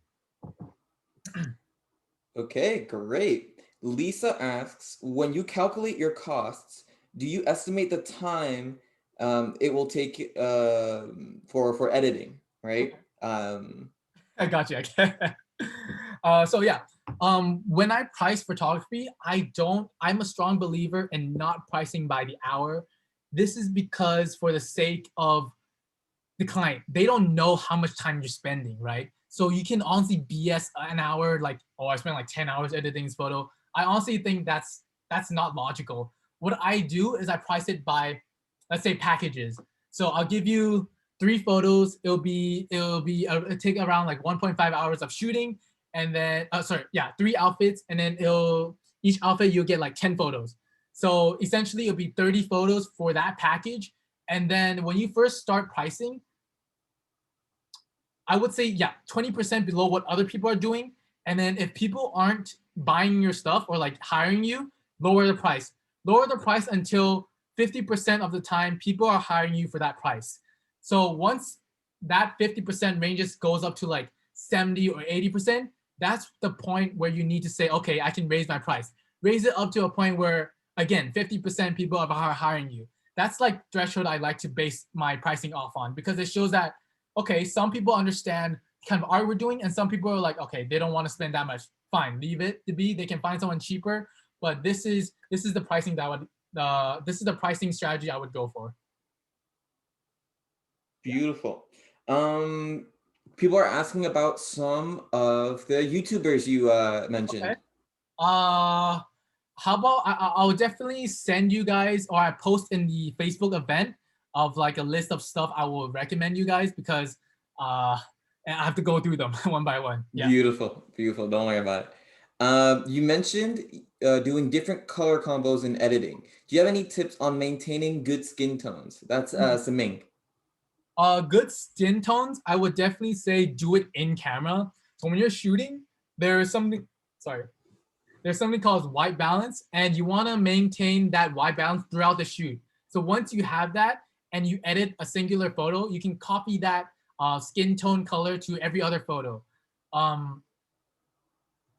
Okay, great. Lisa asks, when you calculate your costs, do you estimate the time it will take for editing, right? I got you. So yeah, when I price photography, I'm a strong believer in not pricing by the hour. This is because for the sake of the client, they don't know how much time you're spending, right? So you can honestly BS an hour, like, oh, I spent like 10 hours editing this photo. I honestly think that's not logical. What I do is I price it by, let's say, packages. So I'll give you 3 photos. It'll take around like 1.5 hours of shooting, and then 3 outfits, and then each outfit you'll get like 10 photos. So essentially, it'll be 30 photos for that package. And then when you first start pricing, I would say, yeah, 20% below what other people are doing. And then if people aren't buying your stuff or like hiring you, lower the price. Lower the price until 50% of the time people are hiring you for that price. So once that 50% ranges goes up to like 70 or 80%, that's the point where you need to say, okay, I can raise my price. Raise it up to a point where, again, 50% people are hiring you. That's like threshold I like to base my pricing off on because it shows that, okay, some people understand kind of art we're doing, and some people are like, okay, they don't want to spend that much. Fine, leave it to be. They can find someone cheaper. But this is the pricing that this is the pricing strategy I would go for. Beautiful. People are asking about some of the YouTubers you mentioned. Okay. How about I'll definitely send you guys, or I post in the Facebook event of like a list of stuff I will recommend you guys because and I have to go through them one by one. Yeah. Beautiful, beautiful. Don't worry about it. You mentioned doing different color combos in editing. Do you have any tips on maintaining good skin tones? That's Saming. Good skin tones, I would definitely say do it in camera. So when you're shooting, there's something called white balance, and you want to maintain that white balance throughout the shoot. So once you have that and you edit a singular photo, you can copy that skin tone color to every other photo.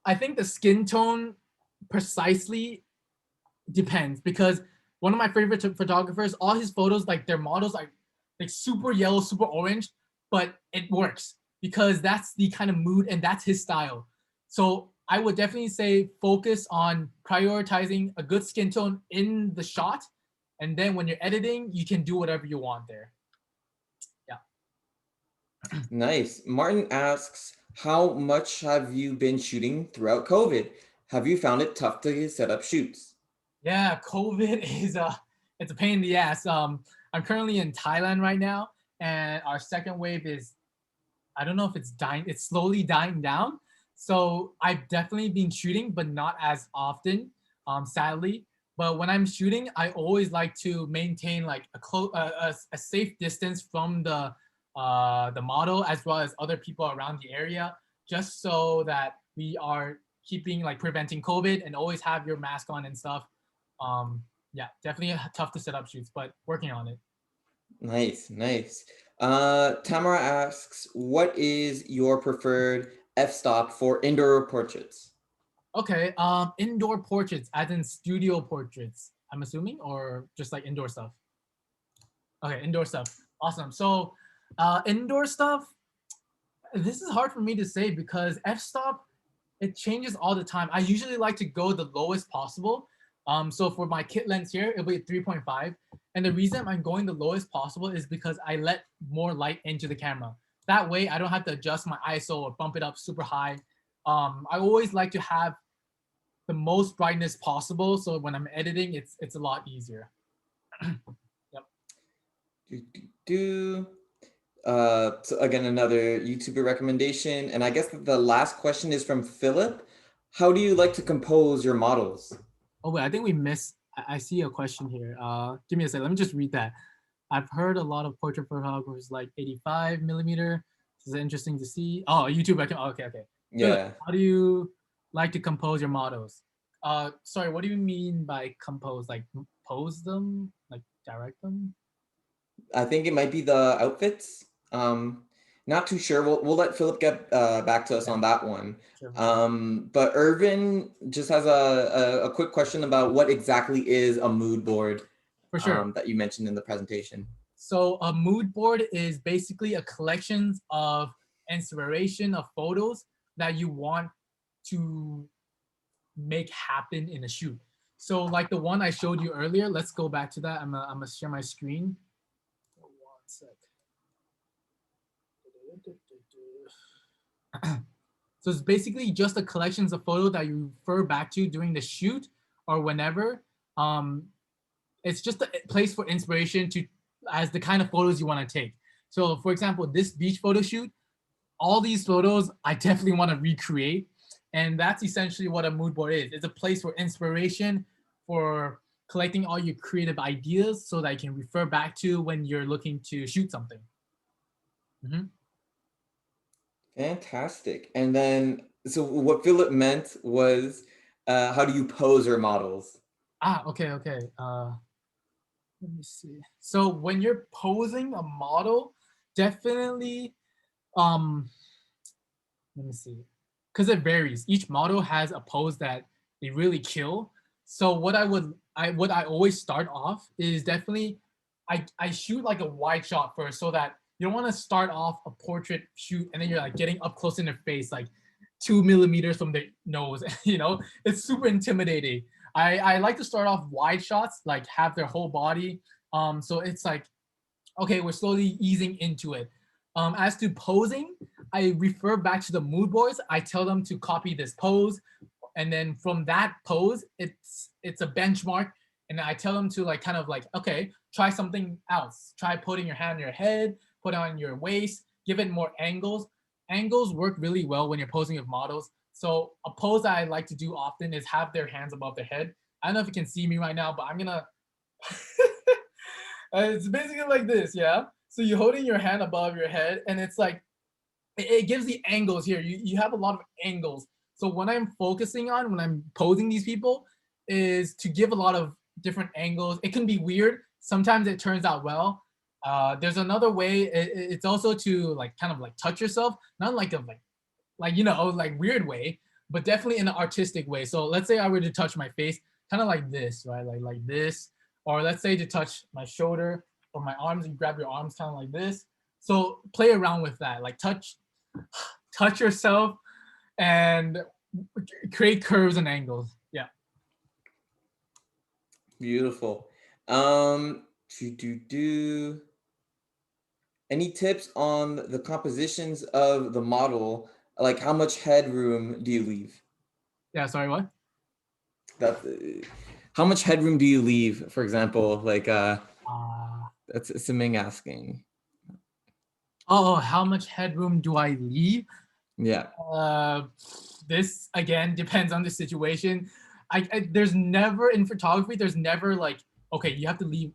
I think the skin tone precisely depends because one of my favorite photographers, all his photos, like their models are like super yellow, super orange, but it works because that's the kind of mood and that's his style. So I would definitely say focus on prioritizing a good skin tone in the shot. And then when you're editing, you can do whatever you want there. Yeah. Nice. Martin asks, how much have you been shooting throughout COVID? Have you found it tough to set up shoots? Yeah, COVID it's a pain in the ass. I'm currently in Thailand right now, and our second wave is, I don't know if it's slowly dying down. So I've definitely been shooting, but not as often, sadly. But when I'm shooting, I always like to maintain like a safe distance from the model as well as other people around the area, just so that we are keeping like preventing COVID and always have your mask on and stuff. Yeah, definitely tough to set up shoots, but working on it. Nice, nice. Tamara asks, what is your preferred f-stop for indoor portraits? Okay, indoor portraits, as in studio portraits, I'm assuming, or just like indoor stuff? Okay, indoor stuff. Awesome. So, indoor stuff, this is hard for me to say because f-stop, it changes all the time. I usually like to go the lowest possible. So for my kit lens here, it'll be 3.5. And the reason I'm going the lowest possible is because I let more light into the camera. That way I don't have to adjust my ISO or bump it up super high. I always like to have the most brightness possible, so when I'm editing, it's a lot easier. Yep. Do, do, do. So again, another YouTuber recommendation. And I guess the last question is from Philip. How do you like to compose your models? Oh wait, I think we missed. I see a question here. Give me a second. Let me just read that. I've heard a lot of portrait photographers like 85 millimeter. This is interesting to see. Oh, YouTube. Okay, okay. Philip, Yeah, how do you like to compose your models? Sorry, what do you mean by compose? Like pose them? Like direct them? I think it might be the outfits. Not too sure. We'll let Philip get back to us Yeah, on that one. sure, sure. But Irvin just has a quick question about what exactly is a mood board For sure. that you mentioned in the presentation. So a mood board is basically a collection of inspiration of photos that you want to make happen in a shoot. So like the one I showed you earlier, let's go back to that. I'm gonna share my screen. One sec. So it's basically just a collections of photos that you refer back to during the shoot or whenever. Um, it's just a place for inspiration to as the kind of photos you want to take. So for example, this beach photo shoot, all these photos I definitely want to recreate. And that's essentially what a mood board is. It's a place for inspiration, for collecting all your creative ideas so that you can refer back to when you're looking to shoot something. Mm-hmm. Fantastic. And then, so what Philip meant was, how do you pose your models? Okay. Let me see. So when you're posing a model, definitely, um, let me see, because it varies. Each model has a pose that they really kill. So what I always start off is definitely, I shoot like a wide shot first, so that you don't want to start off a portrait shoot and then you're like getting up close in their face, like 2 millimeters from their nose. It's super intimidating. I like to start off wide shots, like have their whole body. So it's like, okay, we're slowly easing into it. As to posing, I refer back to the mood boards. I tell them to copy this pose, and then from that pose, it's a benchmark. And I tell them to like kind of like, okay, try something else. Try putting your hand on your head, put it on your waist, give it more angles. Angles work really well when you're posing with models. So a pose that I like to do often is have their hands above their head. I don't know if you can see me right now, but I'm gonna. It's basically like this, yeah. So you're holding your hand above your head, and it's like it gives the angles here. You have a lot of angles. So what I'm focusing on when I'm posing these people is to give a lot of different angles. It can be weird. Sometimes it turns out well. There's another way. It's also to like kind of like touch yourself, not like a like like weird way, but definitely in an artistic way. So let's say I were to touch my face, kind of like this, right? Like this, or let's say to touch my shoulder or my arms, and grab your arms kind of like this. So play around with that, like touch yourself and create curves and angles. Yeah. Beautiful. Do. Any tips on the compositions of the model? Like how much headroom do you leave? Yeah. Sorry. What? That how much headroom do you leave? For example, like Uh, that's Siming asking. oh, how much headroom do I leave? Yeah. This again depends on the situation. There's never in photography. There's never like, okay, you have to leave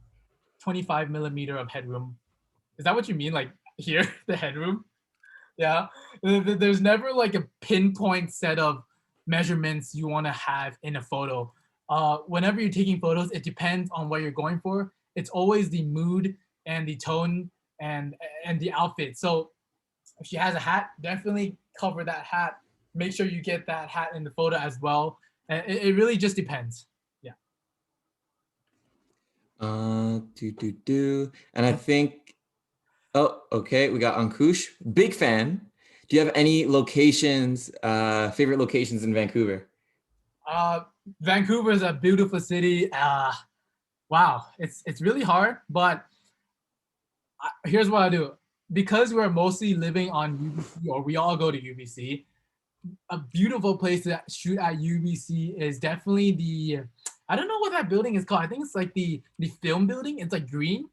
25 millimeter of headroom. Is that what you mean? Like here, the headroom? Yeah. There's never like a pinpoint set of measurements you want to have in a photo. Whenever you're taking photos, it depends on what you're going for. It's always the mood and the tone and the outfit. So if she has a hat, definitely cover that hat. Make sure you get that hat in the photo as well. And it really just depends. Yeah. And I think, oh, okay, we got Ankush, big fan. Do you have any locations, favorite locations in Vancouver? Vancouver is a beautiful city. Wow, it's really hard, but here's what I do. Because we're mostly living on UBC, or we all go to UBC, a beautiful place to shoot at UBC is definitely the, I don't know what that building is called. I think it's like the film building. It's like green,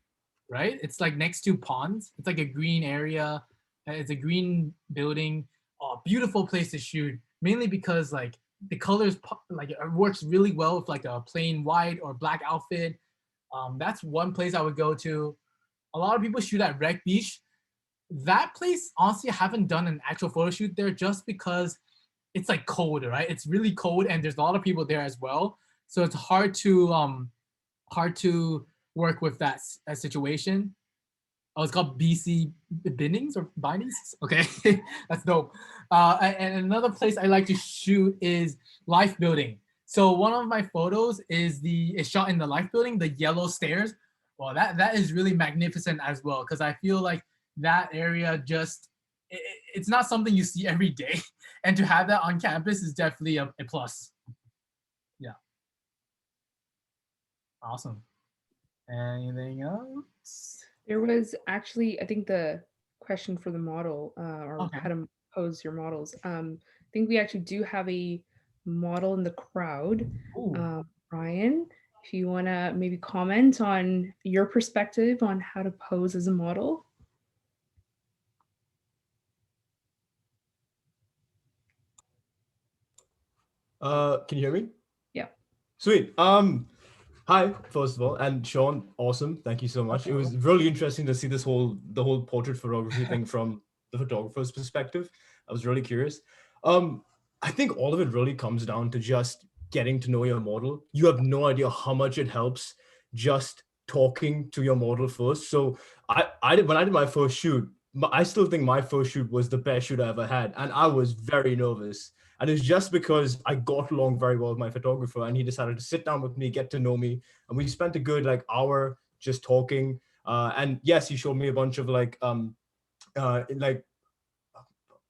right? It's like next to ponds. It's like a green area. It's a green building. Oh, beautiful place to shoot. Mainly because like the colors, like it works really well with like a plain white or black outfit. That's one place I would go to. A lot of people shoot at Wreck Beach. That place, honestly, I haven't done an actual photo shoot there just because it's like cold, right? It's really cold, and there's a lot of people there as well. So it's hard to work with that situation. Oh, it's called BC Bindings or Bindings. Okay, that's dope. And another place I like to shoot is Life Building. So one of my photos is shot in the Life Building, the yellow stairs. Well, that is really magnificent as well because I feel like that area just it's not something you see every day, and to have that on campus is definitely a plus. Yeah, awesome. Anything else? There was actually, I think, the question for the model, or Okay. how to pose your models. I think we actually do have a model in the crowd. Ooh. Ryan, if you want to maybe comment on your perspective on how to pose as a model. Can you hear me? Yeah. Sweet. Hi, first of all, and Sean, awesome. Thank you so much. It was really interesting to see the whole portrait photography thing from the photographer's perspective. I was really curious. Um, I think all of it really comes down to just getting to know your model. You have no idea how much it helps just talking to your model first. So when I did my first shoot, I still think my first shoot was the best shoot I ever had, and I was very nervous. And it's just because I got along very well with my photographer, and he decided to sit down with me, get to know me, and we spent a good like hour just talking. And yes, he showed me a bunch of like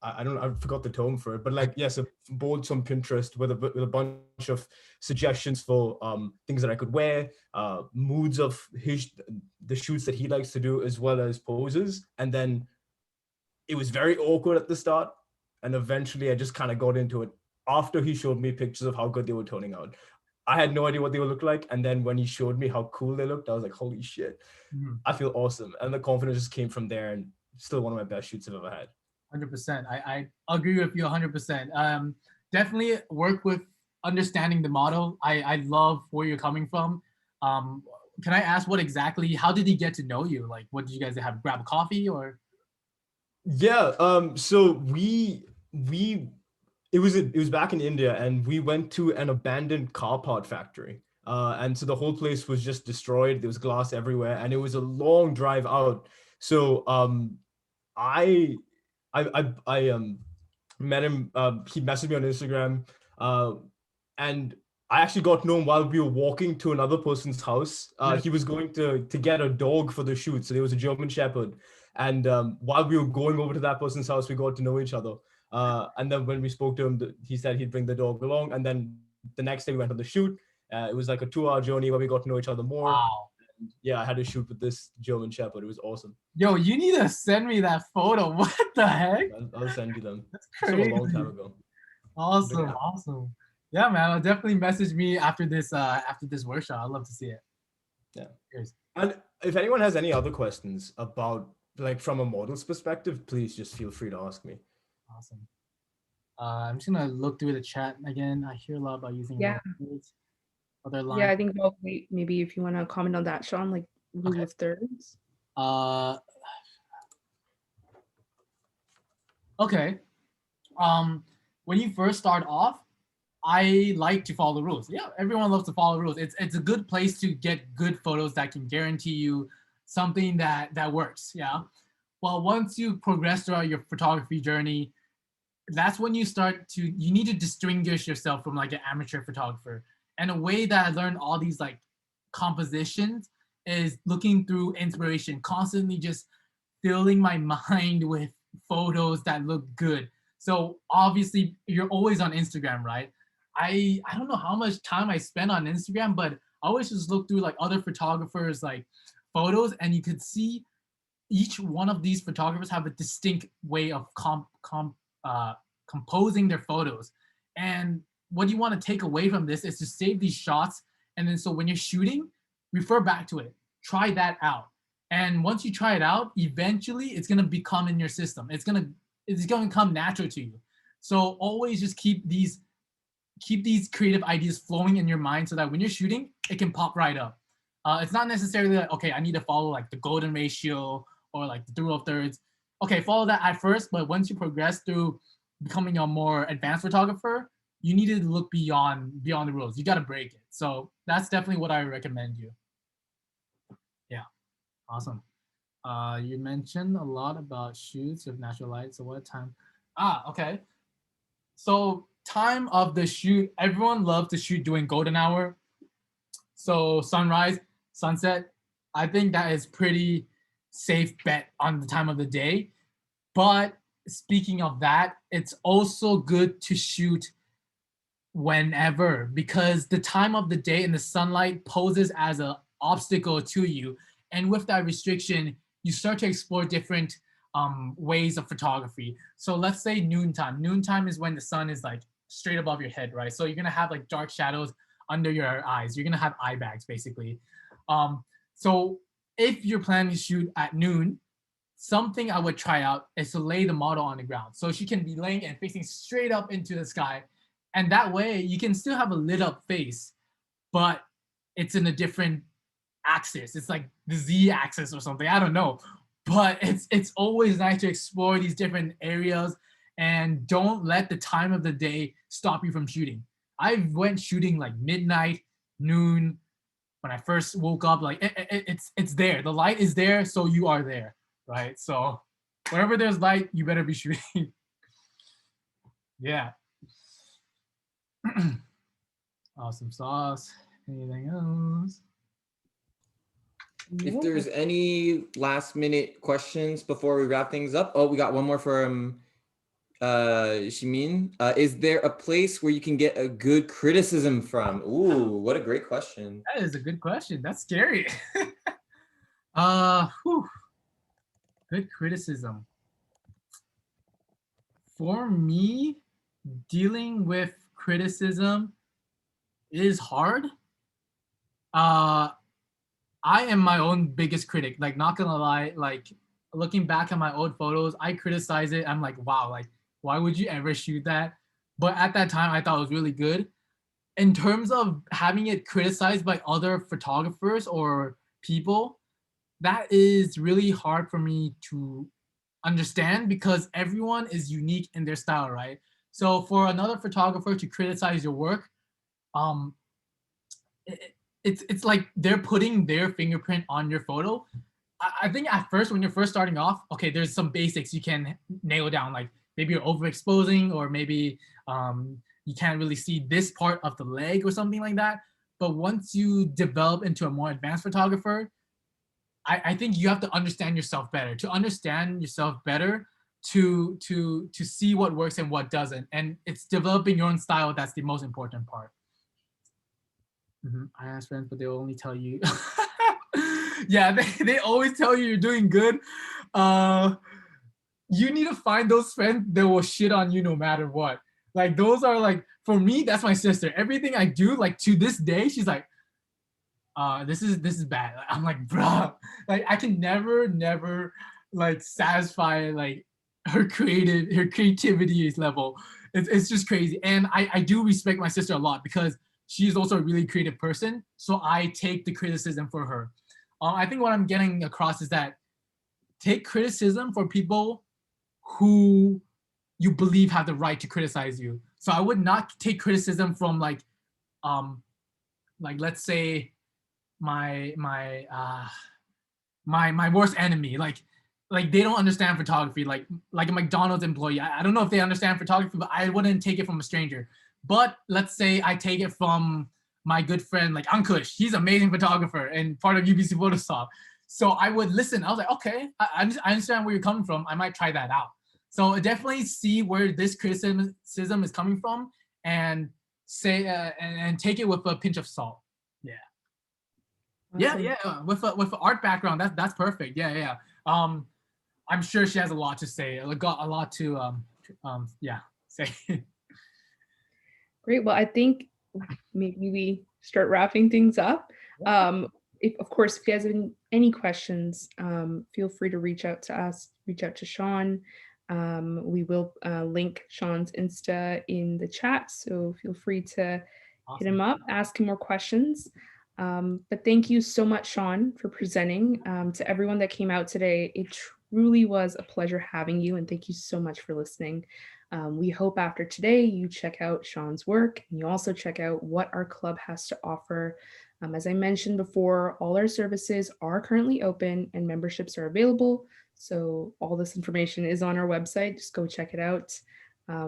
I don't, I forgot the term for it, but like yes, boards on Pinterest with a bunch of suggestions for things that I could wear, moods of the shoots that he likes to do, as well as poses. And then it was very awkward at the start, and eventually I just kind of got into it after he showed me pictures of how good they were turning out. I had no idea what they would look like, and then when he showed me how cool they looked, I was like, holy shit, I feel awesome. And the confidence just came from there, and still one of my best shoots I've ever had. 100%. I agree with you 100%. Definitely work with understanding the model. I love where you're coming from. Um, can I ask how did he get to know you? Like, what did you guys have? Grab a coffee or? Yeah. So we it was back in India, and we went to an abandoned car part factory. And so the whole place was just destroyed. There was glass everywhere, and it was a long drive out. So I I met him. He messaged me on Instagram, uh, and I actually got to know him while we were walking to another person's house. He was going to get a dog for the shoot, so there was a German Shepherd. And while we were going over to that person's house, we got to know each other. And then when we spoke to him, he said he'd bring the dog along. And then the next day we went on the shoot. It was like a 2-hour journey where we got to know each other more. Wow. Yeah, I had to shoot with this German Shepherd. It was awesome. Yo, you need to send me that photo. What the heck? I'll send you them. That's It's from a crazy. long time ago. Awesome, Yeah. awesome. Yeah, man. I'll definitely message me after this workshop. I'd love to see it. Yeah. Cheers. And if anyone has any other questions about like from a model's perspective, please just feel free to ask me. Awesome. I'm just gonna look through the chat again. I hear a lot about using Yeah. words, other lines. Yeah, I think maybe if you want to comment on that, Sean, like rule of thirds. Okay. When you first start off, I like to follow the rules. Yeah, everyone loves to follow rules. It's a good place to get good photos that can guarantee you something that works. Yeah. Well, once you progress throughout your photography journey, that's when you need to distinguish yourself from like an amateur photographer. And a way that I learned all these like compositions is looking through inspiration, constantly just filling my mind with photos that look good. So obviously you're always on Instagram, right? I don't know how much time I spend on Instagram, but always just look through like other photographers like photos, and you could see each one of these photographers have a distinct way of composing their photos. And what you want to take away from this is to save these shots, and then so when you're shooting, refer back to it, try that out. And once you try it out, eventually it's gonna become in your system. It's gonna come natural to you. So always just keep these creative ideas flowing in your mind so that when you're shooting, it can pop right up. It's not necessarily like, okay, I need to follow like the golden ratio or like the rule of thirds. Okay, follow that at first, but once you progress through becoming a more advanced photographer, you need to look beyond the rules. You got to break it. So that's definitely what I recommend you. Yeah, awesome. You mentioned a lot about shoots of natural light. So what time? Okay. So time of the shoot, everyone loves to shoot during golden hour. So sunrise, sunset, I think that is pretty safe bet on the time of the day. But speaking of that, it's also good to shoot whenever, because the time of the day and the sunlight poses as an obstacle to you. And with that restriction, you start to explore different ways of photography. So let's say noontime. Noontime is when the sun is like straight above your head, right? So you're gonna have like dark shadows under your eyes. You're gonna have eye bags basically. So if you're planning to shoot at noon, something I would try out is to lay the model on the ground. So she can be laying and facing straight up into the sky. And that way you can still have a lit up face, but it's in a different axis. It's like the Z axis or something. I don't know. But it's always nice to explore these different areas, and don't let the time of the day stop you from shooting. I went shooting like midnight, noon, when I first woke up. Like it's there. The light is there, so you are there, right? So wherever there's light, you better be shooting. Yeah. Awesome sauce. Anything else? If there's any last minute questions before we wrap things up. Oh, we got one more from Shimin. Is there a place where you can get a good criticism from? Ooh, what a great question. That is a good question. That's scary. Good criticism. For me, dealing with criticism is hard. I am my own biggest critic. Like, not gonna lie, like looking back at my old photos, I criticize it. I'm like, wow, like why would you ever shoot that? But at that time, I thought it was really good. In terms of having it criticized by other photographers or people, that is really hard for me to understand, because everyone is unique in their style, right? So for another photographer to criticize your work, um, it's like they're putting their fingerprint on your photo. I think at first, when you're first starting off, okay, there's some basics you can nail down, like maybe you're overexposing, or maybe you can't really see this part of the leg or something like that. But once you develop into a more advanced photographer, I think you have to understand yourself better. To understand yourself better, to see what works and what doesn't, and it's developing your own style that's the most important part. I ask friends, but they'll only tell you. Yeah, they always tell you you're doing good. You need to find those friends that will shit on you no matter what. Like, those are like, for me, that's my sister. Everything I do, like to this day, she's like, this is bad. I'm like, bruh, like I can never like satisfy like her creativity level. It's just crazy. And I do respect my sister a lot, because she's also a really creative person. So I take the criticism for her. I think what I'm getting across is that take criticism for people who you believe have the right to criticize you. So I would not take criticism from like let's say my worst enemy, like they don't understand photography, like a McDonald's employee. I don't know if they understand photography, but I wouldn't take it from a stranger. But let's say I take it from my good friend like Ankush. He's an amazing photographer and part of UBC PhotoSoc. So I would listen. I was like, okay, I understand where you're coming from. I might try that out. So definitely see where this criticism is coming from, and say and take it with a pinch of salt. Yeah. Yeah, Awesome. yeah. With an art background, that's perfect. Yeah, yeah. I'm sure she has a lot to say. Got a lot to yeah, say. Great. Well, I think maybe we start wrapping things up. If, of course, if you guys have any questions, feel free to reach out to us, reach out to Sean. We will link Sean's Insta in the chat, so feel free to hit him up, ask him more questions. But thank you so much, Sean, for presenting. To everyone that came out today, it truly was a pleasure having you, and thank you so much for listening. We hope after today you check out Sean's work and you also check out what our club has to offer. As I mentioned before, all our services are currently open and memberships are available. So all this information is on our website. Just go check it out.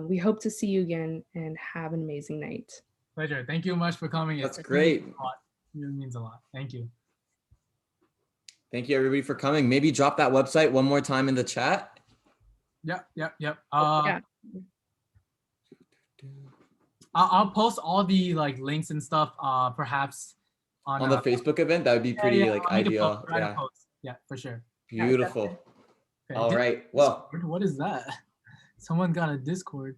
We hope to see you again and have an amazing night. Pleasure. Thank you much for coming. That's It great. really means a lot. Thank you. Thank you everybody for coming. Maybe drop that website one more time in the chat. Yep. Yeah. I'll post all the like links and stuff. Perhaps On the Facebook event, that would be pretty like I'll need to ideal. post, write a post. Yeah, for sure. Beautiful. Okay. All right. Well, What is that? Someone got a Discord.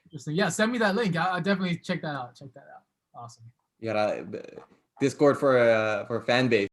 Interesting. Yeah, send me that link. I'll definitely check that out. Check that out. Awesome. you got a Discord for fan base.